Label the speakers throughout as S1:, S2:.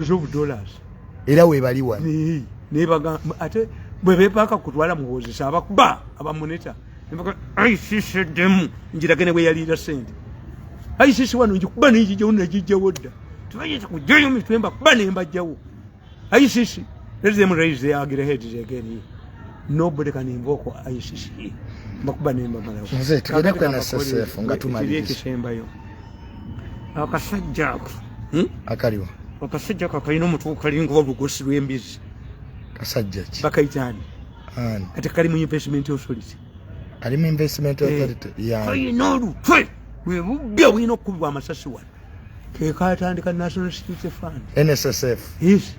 S1: of dollars.
S2: Era webaliwa.
S1: Nebaga ate bwe bepaka kutwala muwozesa abakuba abamoneta. Nebaga ICC dem njiragene bwe yalira sente. ICC wano njikuba n'ijije unajije wodda. Tubayita kujayo mitwemba kuba nemba jawo. ICC, let them raise their heads again. Nobody can invoke ICC. Makuba nemba mala.
S2: Nze tugenda kwena SSF nga tumaliriza.
S1: Kisemba yo. Akasajja ako.
S2: Akaliwa.
S1: Akasajja kakayina omutu kalingo obugosi lw'embizi.
S2: Kasajja ki?
S1: Bakayitani.
S2: Ani.
S1: Ate kali mu investment authority.
S2: Ali mu investment authority. Ya.
S1: Kayina olutwe. Bwe bubya bwina okubwa amasasi wano. Ke katandika National Security Fund.
S2: NSSF.
S1: Yes.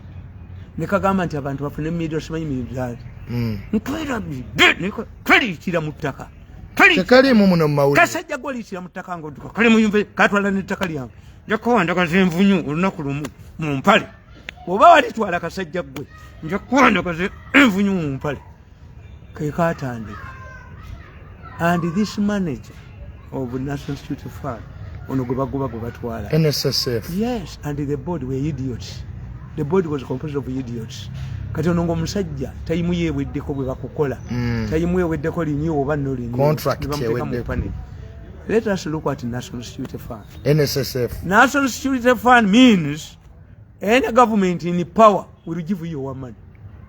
S1: Nekagamba nti abantu bafune mmiliyoni simanyi miliyoni. Ntwera bide kaliikira mu ttaka.
S2: Tekalimu muno mu mawulire.
S1: Kasajja gwaliikira mu ttaka ng'odduka kali mu yumve katwala n'ettaka lyange. Njako wandagaza envunyu olunaku lumu mu mpale. Oba walitwala kasajja gwe njako wandagaza envunyu mu mpale. Ke katandika. And this manager of National Security Fund ono gwe batwala.
S2: NSSF.
S1: Yes, and the board were idiots. The board was composed of idiots. Kati ono ng'omusajja tayimu yeeweddeko bwe bakukola. Tayimu yeeweddeko linyo oba no linyo.
S2: Contract yeeweddeko.
S1: Let us look at National Security Fund.
S2: NSSF.
S1: National Security Fund means any government in power will give you your money.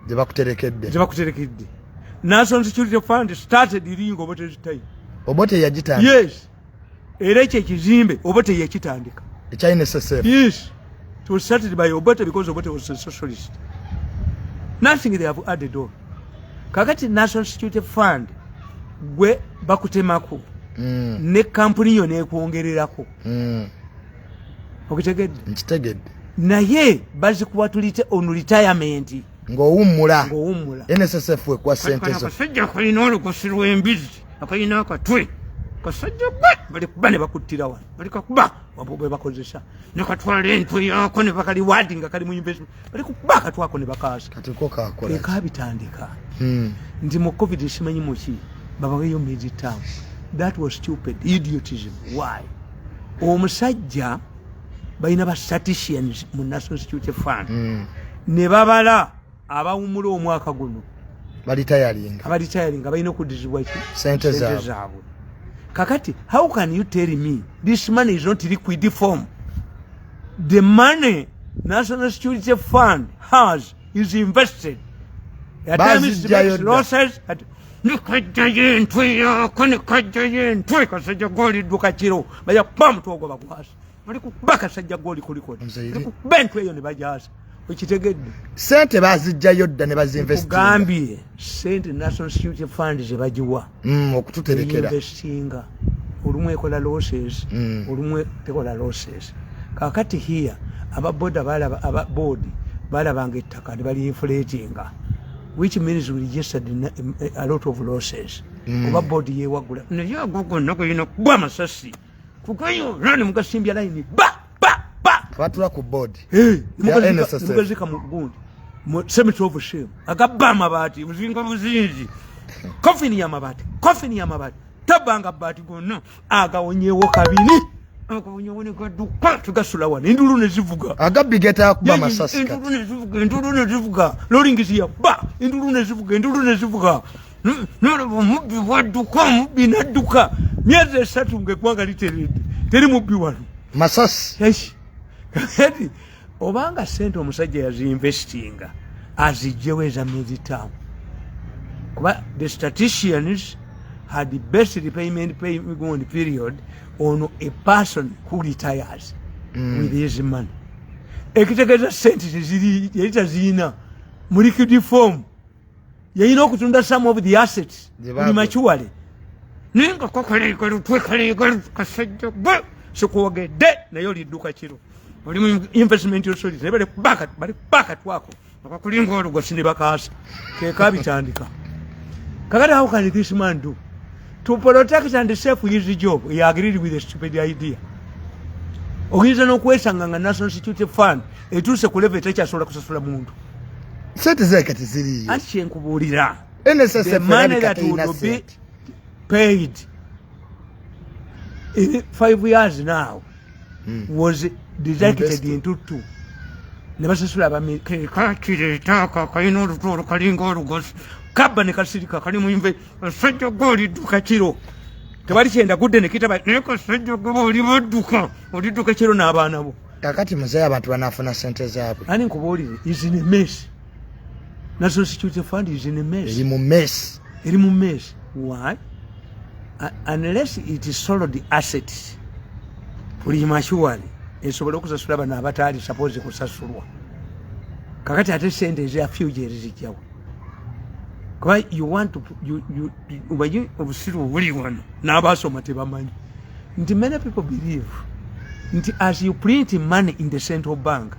S2: Jebakuterekedde.
S1: National Security Fund started iringo Obote time.
S2: Obote yagitandika.
S1: Yes. Era ekyo ekizimbe Obote yakitandika.
S2: Ekya NSSF.
S1: Yes. It was started by Obote because Obote was a socialist. Nothing they have added on. Kakati National Security Fund gwe bakutemako. Ne company yo nekwongererako. Okitegedde?
S2: Nkitegedde.
S1: Naye bazikuwa tulite on retirement.
S2: Ng'owummula.
S1: NSSF
S2: we kwa sente zo.
S1: Kasajja kalina olugosi lw'embizi. Akalina akatwe. Kasajja bali kuba ne bakuttira wano. Bali kakuba wabwe bakozesa. Ne katwala entwe yako ne bakali wadi nga kali mu investment. Bali kuba akatwako ne bakaasa.
S2: Kati ko kakola.
S1: Ekabitandika. Ndi mu COVID simanyi muki. Babaweyo mid-term. That was stupid idiotism. Why? Omusajja balina ba statisticians mu National Security Fund. Ne babala abawumula omwaka guno. Abalitayalinga balina okudizibwa ki?
S2: Sente zaabwe.
S1: Kakati, how can you tell me this money is not liquid form? The money National Security Fund has is invested. At times it makes losses. Nikajjayo entwe yako nikajjayo entwe kasajja goli duka kiro baya pam tuogo bakwasa bali kuba kasajja goli kuliko bali kuba entwe yo ne bajasa okitegedde
S2: sente bazijjayo dda ne bazinvestinga
S1: gambye sente National Security Fund ze bajiwa
S2: okututerekera
S1: investinga olumwe ekola losses olumwe tekola losses kakati here ababoda board balabanga ettaka ne bali inflatinga, which means we registered a lot of losses. Oba body ye wagula naye agogo nako yino bwa masasi kukayo nani mukasimbya line ba
S2: batula ku board
S1: mukazika mu gundi mu cemetery of shame agabba amabati muzinga buzinzi coffin ya mabati tabanga bati gonna agawonyewo kabini akawonyewo ne gaduka tugasula wana indulu ne zivuga
S2: agabigeta kuba masasi
S1: indulu ne zivuga loringisiya ba indulu ne zivuga nolo mubbi waduka mubbi naduka myezi 3 ngegwanga literede teri mubbi wano
S2: masasi
S1: yes kati obanga sente omusajja yazinvestinga azijjeweza mid-term kuba the statisticians had the best repayment period on a person who retires with his money. Ekitegeeza sente ziri yalitazina mu liquid form yayina okutunda some of the assets buli machuwale ninga kokole twekale kasajja gwe sokwogedde naye olidduka kiro oli mu investment authority ne bali baka twako bakakulinga olugosi ne bakaasa kekabitandika kakati how can this man do to protect and save his job? He agreed with the stupid idea. Oyinza n'okwesanga nga National Security Fund etuuse ku level tekyasobola kusasula muntu
S2: sente zekati ziriyo
S1: anti kyenkubuulira
S2: the
S1: money that would be paid in 5 years now was deducted into 2. ne basasula abameke kakireta kalina olutolo kalinga olugosi kabba ne kasirika kali muyimve sajja goli duka kiro tebali kyenda gudde ne kitaba neko sajja goli badduka kiro n'abaana bo
S2: kakati muzeeyi abantu banafuna sente zaabwe
S1: ani nkubuulire is in a mess. National Security Fund is in a mess. eri mu mess. Why? Unless it is sold the assets prematurely esobola okusasula bano abataali suppose kusasulwa kakati ate sente eza future zijjawo kuba you want to ubaji obusiru buli wano n'abasoma tebamanyi nti many people believe nti as you print money in the central bank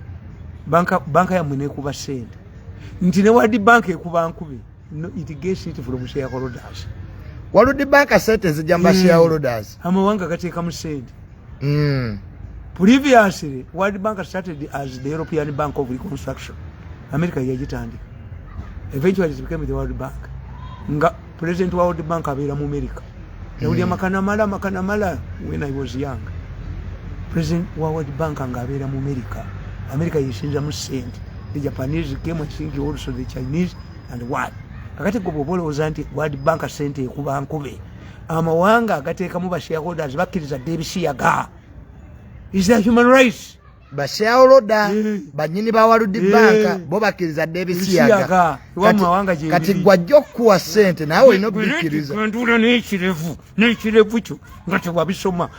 S1: banka yammwe nekuba sente nti ne World Bank ekuba nkube no, it gets it from shareholders.
S2: World Bank sente zijamba shareholders
S1: amawanga gateekamu sente. Previously, World Bank started as the European Bank of Reconstruction. America yagitandika. Eventually it became the World Bank. Nga President wa World Bank abeera mu America. Yawulya makanamala when I was young. President wa World Bank ngabeera mu America. America yishinja mu sente. The Japanese came, I think also the Chinese and what. Kakati gobobolooza nti World Bank sente ekuba nkube. Amawanga agateekamu ba shareholders bakkiriza debisiyaga. Is that human rights?
S2: Bashaoloda banyini ba World Bank bo bakkiriza debisiyaga. Kati gwajjo kuwa sente nawe ino bikiriza.
S1: Ndula n'ekirevu kyo nga tewabisoma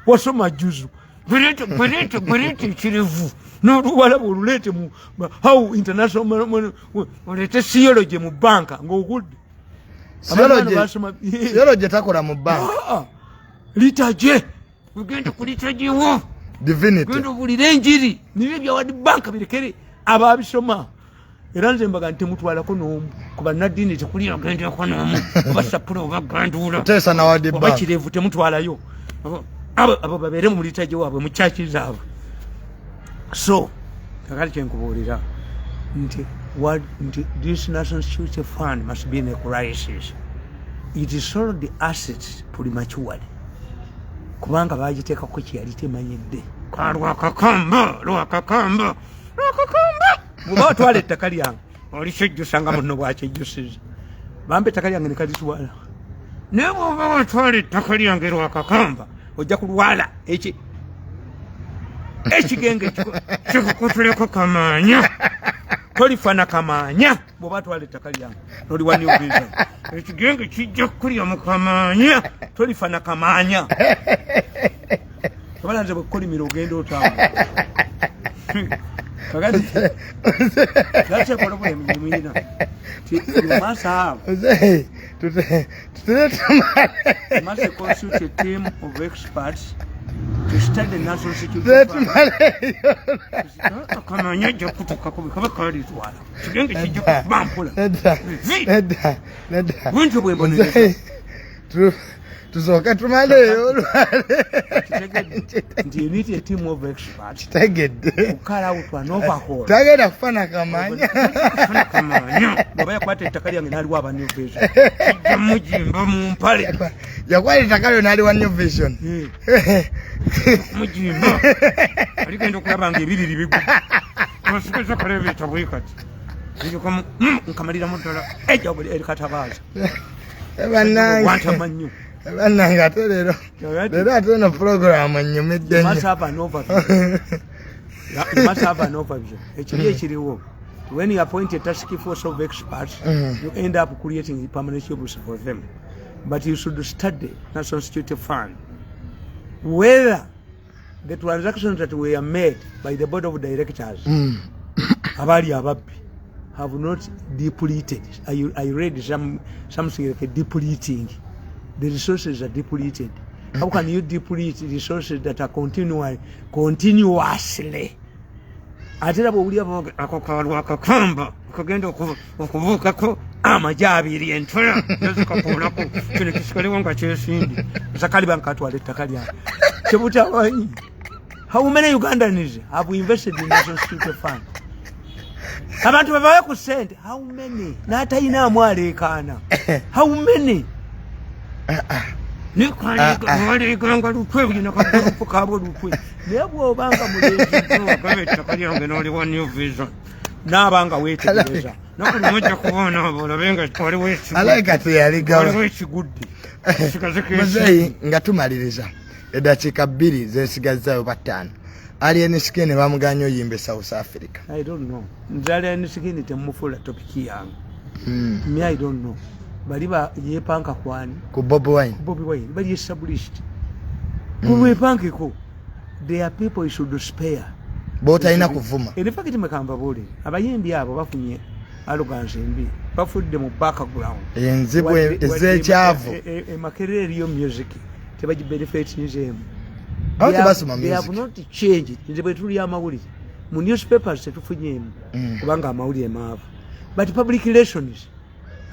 S1: wasoma juzu. Gwerete ekirevu n'oluwala bw'oluleete mu how international olete theology mu banka ng'ogudde.
S2: Theology takola mu banka.
S1: Litaje ugenda kulitajiwo
S2: divinity
S1: genda bulira enjiri nibyo bya World Bank birekere ababisoma era nze mbaga ntemutwalako n'omu kuba nadini tekuli agendako n'omu basapula obagandula
S2: tesa na World Bank
S1: bakirevu temutwalayo abo babeere mu litaje waabwe mu church zaabwe. So kakali kyenkubuulira nti this National Security Fund must be in a crisis. It is sold the assets prematurely kubanga bagiteekako kyeyali temanyidde lwakakamba bw'oba otwala ettaka lyange olikyejjusa nga muno bwakyejjusiza bampa ettaka lyange ne kalitwala naye bw'oba watwala ettaka lyange lwakakamba ojja kulwala ekigenge kikukutuleko kamaanya tolifana kamaanya bw'oba twala ettaka lyange noliwa new vision ekigenge kijja kukulya mu kamaanya tolifana kamaanya abalanze bwekukolimira ogenda otambula kakati that's a problem you must have you must consult a team of experts to study the national security kamaanya ajja kutuukako bwekaba kalitwala ekigenge kijja kubampula bwentyo bwembonereza
S2: tusoka tumaleyo
S1: nti you need a team of experts
S2: tegedde
S1: ukala out an overhaul
S2: tagenda kufana kamaanya
S1: baba yakwata ettaka lyange n'aliwo aba new vision kijja mujimba mu mpale
S2: yakwata ettaka lyo n'aliwa new vision
S1: mujimba aligenda okulaba nga ebiriri bigwa abasigeza kalebeeta bwe kati nkamaliramu ddala ejja erikatabaaza
S2: bannange bannange ate leero ate no program ennyumidde nnyo
S1: ekiri ekiriwo when you appoint a task force of experts you end up creating permanent jobs for them, but you should study National Security Fund whether the transactions that were made by the board of directors abali ababbi have not depleted. I read something like a depleting. The resources are depleted. How can you deplete resources that are continuously? Ate abo uli ako kalwa kakamba kagenda okuvukako amajabiri entola yazikapolako kino kisikalewo nga kyesindi zakali bankatwala ettaka lyange kyebutawanyi. How many Ugandans have invested in National Security Fund? Abantu babaye ku sente, how many? N'atayina amwaleekaana, how many? Nikwaliga lukwe bulina kagulupu kabo lukwe. Naye bw'obanga mulenzi gaba ettaka lyange n'oliwa New Vision. N'abanga weetegereza. Nakuli mujja kubona olabenga waliwo ekigudde.
S2: Muzeeyi nga tumaliriza eddakiika 2 zeesigazzaayo bataano. Alien Skin bamuganya oyimbe South Africa.
S1: I don't know. Nze Alien Skin temufuula topiki yange. Me I don't know. Bali yepanka kwani
S2: ku Bobi Wine
S1: bali established kumwepankeko. There are people you should spare
S2: bota ina kuvuma.
S1: In fact mekamba bole abayimbi abo bafunye arrogance mbi bafudde mu background
S2: enzibwe ezekyavu
S1: makerere yo music tebaji benefit nzemu.
S2: They have
S1: not changed. Nzibwe tuli amawulire mu newspapers tetufunyemu kubanga amawulire maavu. But public relations,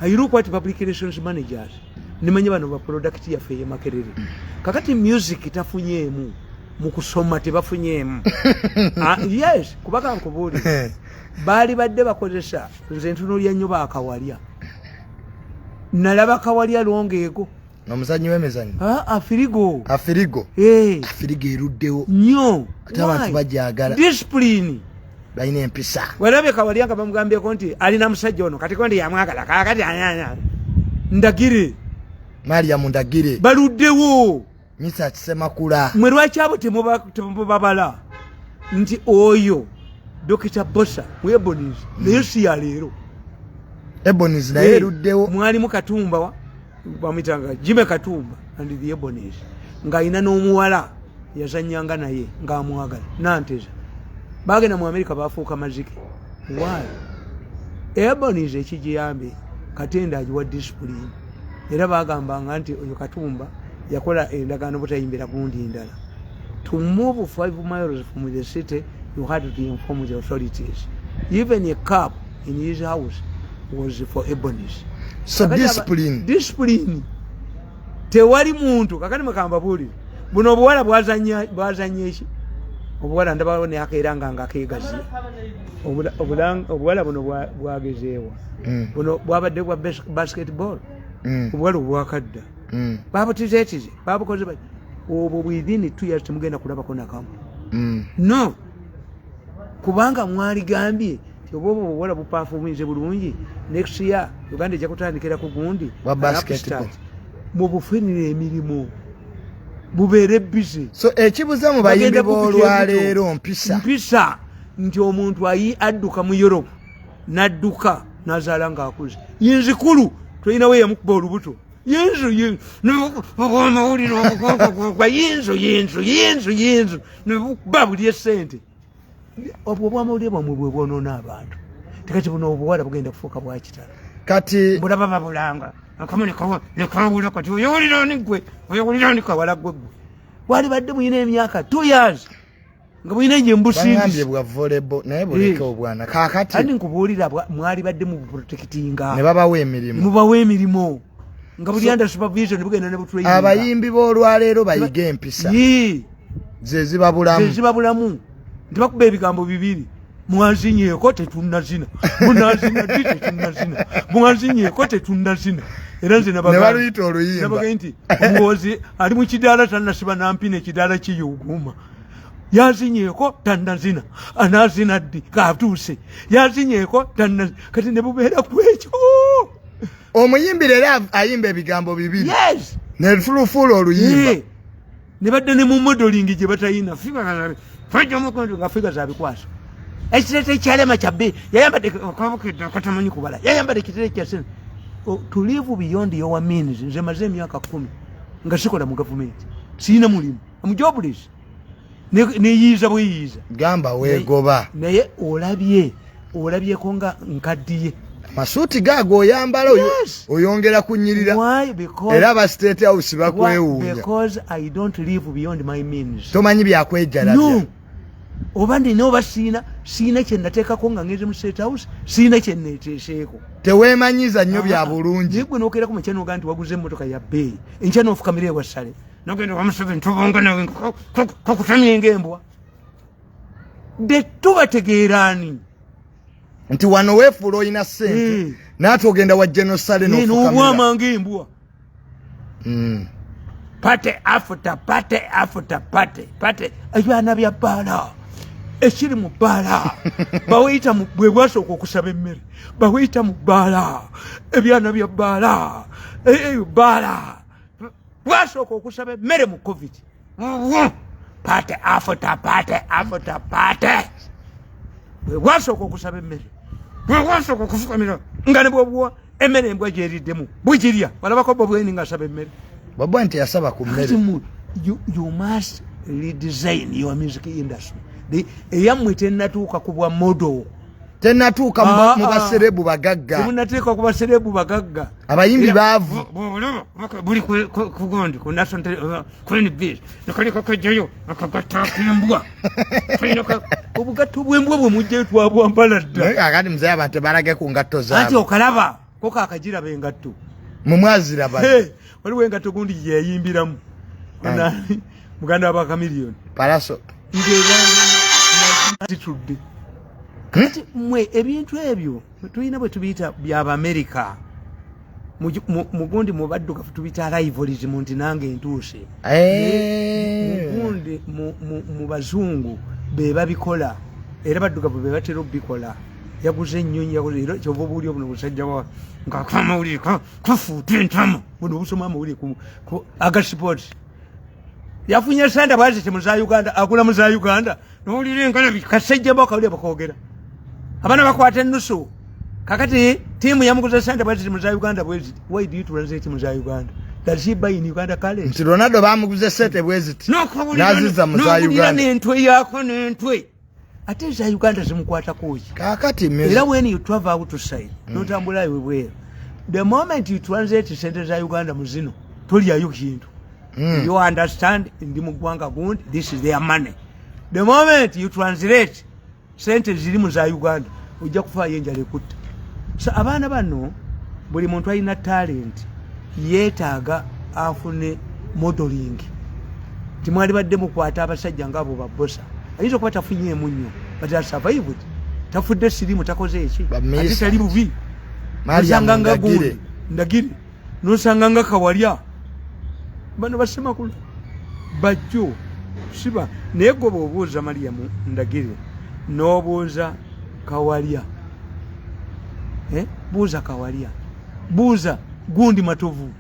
S1: I look at public relations managers. Nimanye bano ba product yafe ye makerere. Kakati music tafunyemu mukusoma tebafunyemu. Yes, kubaka nkubuli. Bali badde bakozesa nze ntunulya nnyo bakawalya. Nalaba kawalya longeeko.
S2: Nomuzanyi w'emizanyo.
S1: Afirigo.
S2: Afirigo eruddewo.
S1: Nnyo.
S2: Ate abantu bajagala.
S1: Discipline.
S2: Balina empisa.
S1: Walabe kawalya nga bamugambyeko nti alina musajja ono kati kondi yamwagala kakati anyanya. Ndagire.
S2: Mariam Ndagire.
S1: Baluddewo.
S2: Misa Kisemakula.
S1: Mwe lwaki abo temubabala nti oyo Dr. Bosa Eboniz naye si ya leero.
S2: Eboniz naye eruddewo.
S1: Mwalimu Katumba bamitanga Jime Katumba and the Eboniz nga ina n'omuwala yazanyanga naye nga amwagala nanteza bagenda mu America bafuuka mazike. Why? Eboniz ekigiyambe Katenda agiwa discipline era bagambanga nti oyo Katumba yakola endagaano butayimbira gundi ndala. To move 5 miles from the city, you had to inform the authorities. Even a cab in his house was for Eboniz.
S2: So discipline. Tewali muntu kakati makamba buli. Buno obuwala bwazanya eki. Obuwala ndabawo ne akeeranga nga keegazi. Obuwala buno bwagezeewa. Buno bwabadde bwa basketball. Obuwala obwakadda. Babutizeetize babukoze bati obwo within 2 years temugenda kulabako nakamu. No, kubanga mwali gambye obobo wala buperformance bulungi next year Uganda ejja kutandikira ku gundi wa basketball
S1: mu bufunire emirimu bubeere busy.
S2: So ekibuza mu bayimbi b'olwaleero mpisa nti omuntu adduka mu Europe nadduka nazaala ng'akuze yinzikulu tulinawo yamukuba olubuto yinzu nebukuba buli esente. Obwo obwamawulire bwamwe bwe bwonoona abantu. Tekati buno obuwala bugenda kufuuka bwakitala. Kati
S1: bulaba babulanga akamulekawula kati oyawulirani gwe oyawulirani kawala gwe wali badde muyina emyaka 2 years nga muyina enjembusimbye
S2: bwa volleyball naye buleke obwana kakati
S1: andi nkubuulira mwali badde mu protectinga
S2: ne babawa
S1: emirimu nga buli under supervision bugenda ne butwe.
S2: Abayimbi b'olwaleero bayiga empisa ze zibabulamu ntibakuba ebigambo bibiri. Mwazinyeeko tetunnazina munazina tetunnazina mwazinyeeko tetunnazina era nze nabaluyita oluyimba
S1: nti omuwozi ali mu kidaala tannasiba nampina ekidaala kiyuguma yazinyeeko tannazina anazina ddi katuuse yazinyeeko tannazina kati ne bubeera ku ekyo.
S2: Omuyimbi leero ayimba ebigambo bibiri.
S1: Yes.
S2: Ne fulufulu oluyimba.
S1: Ne badde ne mu modeling gye batayina fajja mukondo nga figa zabikwasa. Ekirete kyalema kyabbe yayambadde kwabukidde akatamanyi kubala yayambadde ekirete kyasene. To live beyond your means nze maze emyaka 10 nga sikola mu government sina mulimu I'm jobless ne yiza bweyiza
S2: gamba wegoba
S1: naye olabyeko nga nkaddiye
S2: masuti gago oyambala oyongera kunyirira era ba state house bakwewunya
S1: because I don't live beyond my means.
S2: Tomanyi byakwejjalabya
S1: oba ndina oba siina kye nateekako nga ngeze mu state house siina kye neeteeseeko.
S2: Teweemanyiza nnyo bya bulungi.
S1: Naye gwe n'okeerako mu kyano ogaa nti waguze emmotoka ya bbeeyi enkya n'ofukamira ewa ssale nogenda wamusebe tubonga nawe kakutamye ng'embwa. Tubategeeraani
S2: nti wano weefuula olina ssente naate ogenda wa genocide
S1: n'obwama ng'embwa. Pate after pate. Abyana bya bala. Ekiri mu bala. Bawita mu bwe bwasooka okusaba emmere. Bawita mu bala. Ebyana bya bala. Bala. Bwasooka okusaba emmere mu COVID. Pate after pate. Bwe bwasooka okusaba emmere. Bwe bwasooka okufukamira nga ne bw'obuwa emmere embwa gyeriddemu. Bugirya. Balabako bobweni nga asaba emmere.
S3: Babwa nti yasaba ku mmere.
S1: You must redesign your music industry. Eyamwe tennatuuka ku bwa model.
S3: Tennatuuka mu baserebu bagagga.
S1: Temunateeka ku baserebu bagagga.
S3: Abayimbi baavu.
S1: Buli kugondi ku national Queen Bees. Nakaliko kajjayo akagattaako embwa. Obugatto bw'embwa bwe mujja twabwambala dda.
S3: Akati muzee abantu balage ku ngatto zaabwe.
S1: Ati okalaba ko kakajiraba engatto.
S3: Mumwaziraba.
S1: Waliwo engatto gundi gye yayimbiramu. Muganda wa Chameleon.
S3: Paraso.
S1: Attitude. Kati mwe ebintu ebyo tulina bwe tubiyita by'Abamerika. Mugundi mu baddugavu tubiyita rivalryism nti nange ntuuse. Mugundi mu bazungu be babikola era baddugavu be batera okubikola. Yaguze ennyonyi yaguze era kyova obuwulire buno busajja wa ng'akuba amawulire kafuuta entamu buno busoma amawulire ku agasipooti. Yafunye sente bwaziti mu za Uganda akula mu za Uganda n'owulire engalabi kasajja bakawulire bakoogera. Abana bakwata ennusu. Kakati tiimu yamuguza sente bwaziti mu za Uganda bweziti. Why do you translate mu za Uganda? Does he buy in Uganda currency?
S3: Nti Ronaldo bamuguze sente bweziti. Naziza mu za Uganda.
S1: N'entwe yako n'entwe. Ate za Uganda zimukwata kuki.
S3: Kakati
S1: era when you travel out to side notambula iwe the moment you translate sente za Uganda mu zino toliyayo kintu. You understand ndi mu ggwanga gundi this is their money. The moment you translate sente ziri mu za Uganda ojja kufaayo enjala ekutta. So abaana bano buli muntu alina talent yeetaaga afune modeling. Timwali badde mukwata abasajja ngabo babbosa. Ayinza okuba tafunyeemu nnyo but I survived. Tafudde sirimu takoze eki. Ate tali bubi. Nosanga nga gundi ndagire. Nosanga nga kawalya. Bano basemakulu. Bajjo. Siba naye gwe bw'obuuza Mariamu ndagire n'obuuza kawalya. Buuza kawalya. Buuza gundi matovu.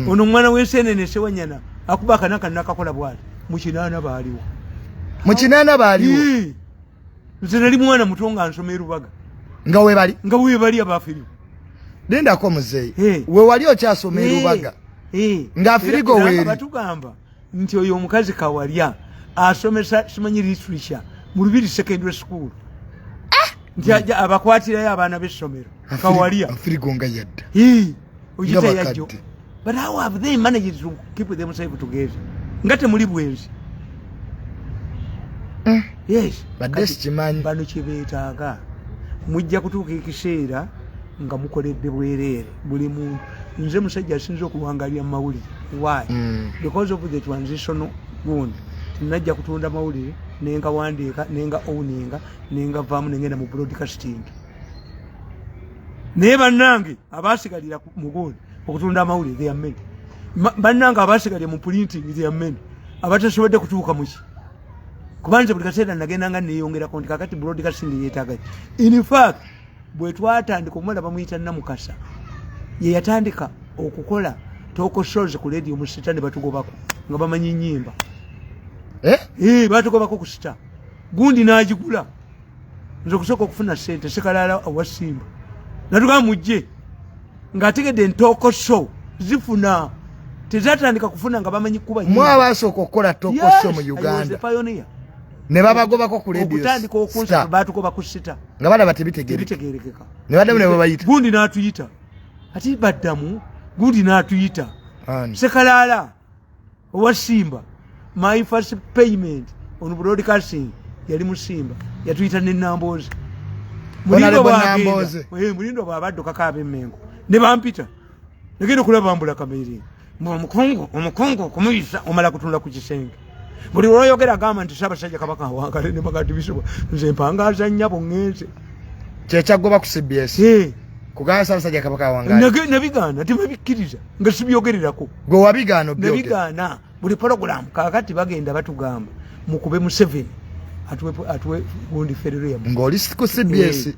S1: Ono mwana w'enseenene sewanyana akuba akanaka nakakola bwali. Mukinaana baaliwo.
S3: Mukinaana baaliwo.
S1: Nze nali mwana muto nga nsoma Rubaga.
S3: Nga weebali?
S1: Nga weebali abafirigo.
S3: Lindako muzeeyi. We wali okyasoma Rubaga. Nga afirigo weeri.
S1: Batugamba nti oyo omukazi kawalya asomesa simanyi literature mu Lubiri secondary school. Nti abakwatirayo abaana b'essomero. Kawalya.
S3: Afirigo nga yadda.
S1: Ojita yajjo. But how have they managed to keep themselves together? Nga temuli bwenzi. Yes.
S3: Badesi kimanyi.
S1: Bano kibeetaaga. Mujja kutuuka ekiseera nga mukoledde bwereere buli muntu. Nze musajja asinze okuwangalira mawulire. Why? Because of the transitional wound. Tinajja kutunda mawulire nenga wandiika nenga owninga nenga vaamu nengenda mu broadcasting. Naye bannange abaasigalira mu gundi okutunda amawulire they are many. Bannange abaasigalira mu printing they are many. Abatasobodde kutuuka muki. Kubanze buli kaseera nagenda nga neeyongerako nti kakati broadcasting yeetaaga. In fact bwe twatandika omwana bamuyita Namukasa ye yatandika okukola talk shows ku radio mu Sita ne batugobako nga bamanyi nnyimba. Batugobako ku Sita. Gundi n'agigula. Nze okusooka okufuna ssente Sekalala awa Simba. Natugamba mujje ng'ategedde talk show zifuna tezatandika kufuna nga bamanyi kuba
S3: nnyimba. Mwabasooka okukola talk show mu Uganda. Ne babagobako ku radio.
S1: Okutandika okunsa batugoba ku Sita.
S3: Nga balaba tebitegeerekeka. Ne baddamu ne babayita.
S1: Gundi n'atuyita. Ati baddamu gundi n'atuyita. Sekalala owa Simba. My first payment on broadcasting yali mu Simba. Yatuyita ne Nambozi. Mulindo bw'abadduka Kabemmengo. Ne bampita. Negenda okulaba Ambula Kameeri. Omukungu okumuyisa omala kutunula ku kisenge. Buli lw'oyogera agamba nti Ssaabasajja Kabaka awangale ne bagati bisoba. Nze mpangaaza nnyabo ŋŋenze.
S3: Kyekyagoba ku CBS. kugana Sabasajja kabaka awangale
S2: nabigana tebabikiriza nga sibyogererako
S3: gwe wabigana
S2: nabigana buli program kakati bagenda batugamba mukube mu 7 atwe gundi federal
S3: ngoli ku CBS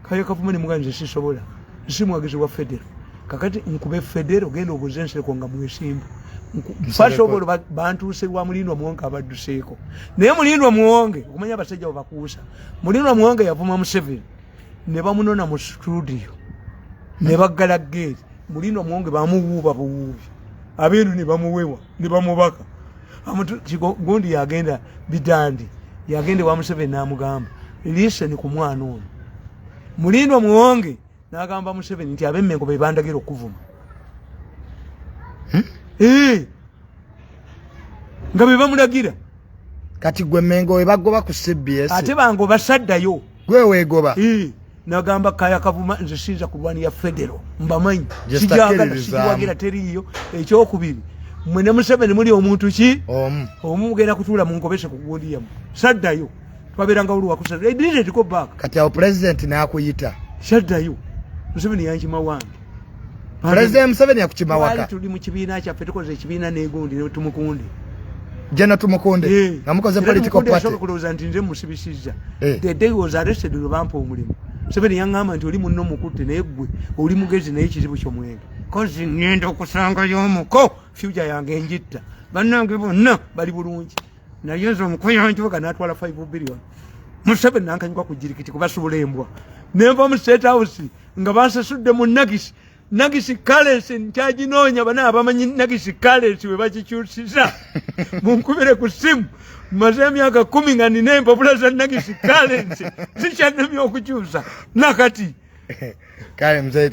S2: kaya kavumani muganze sisobola simwagezi wa federal kakati nkube federal genda obuzense konga mwesimbu fasobola bantu se wa mulindwa muwonge abadduseeko naye mulindwa muwonge okumanya abasajja bakuusa mulindwa muwonge yavuma mu 7 ne bamunona mu studio ne baggala gate mulindwa muwonge bamuwuuba buwuubi abeeru ne bamuwewa ne bamubaka gundi yagenda bidandi yagende wa Museveni n'amugamba listen ku mwana ono mulindwa muwonge n'agamba Museveni nti abemmengo be bandagira okuvuma nga be bamulagira
S3: kati gwe Mengo we bagoba ku CBS
S2: ate bango basaddayo
S3: gwe weegoba
S2: nagamba kaya kavuma nze sinza kulwanira federal mbamanyi sijawagira teriyo ekyokubiri mwe ne Museveni muli omuntu ki omu mugenda kutuula mu nkobese ku gundi yamu saddayo twabeeranga oluwa kusada idire tiko back
S3: kati awo president n'akuyita
S2: saddayo Museveni yankima wange
S3: president Museveni yakukima waka
S2: tuli mu kibiina kyaffe tukoze ekibiina n'egundi ne tumukunde
S3: jana tumukunde namukoze political party
S2: kuloza nti nze musibisizza the day was arrested lubampa omulimu Museveni yangamba nti oli munno mukutte naye ggwe oli mugezi naye kizibu ky'omwenge kozi ngenda okusanga y'omuko future yange njitta bannange bonna bali bulungi naye nze omukoyanjuga n'atwala 5 billion Museveni nankanyuka ku jirikiti kubasubula embwa nenva mu state house nga bansasudde mu nagisi currency nkyaginoonya bana abamanyi nagisi currency we bakikyusiza munkubire ku simu maze emyaka 10 nga nina empapula za nagisi currency sikyannamya okukyusa nakati
S3: kale mzee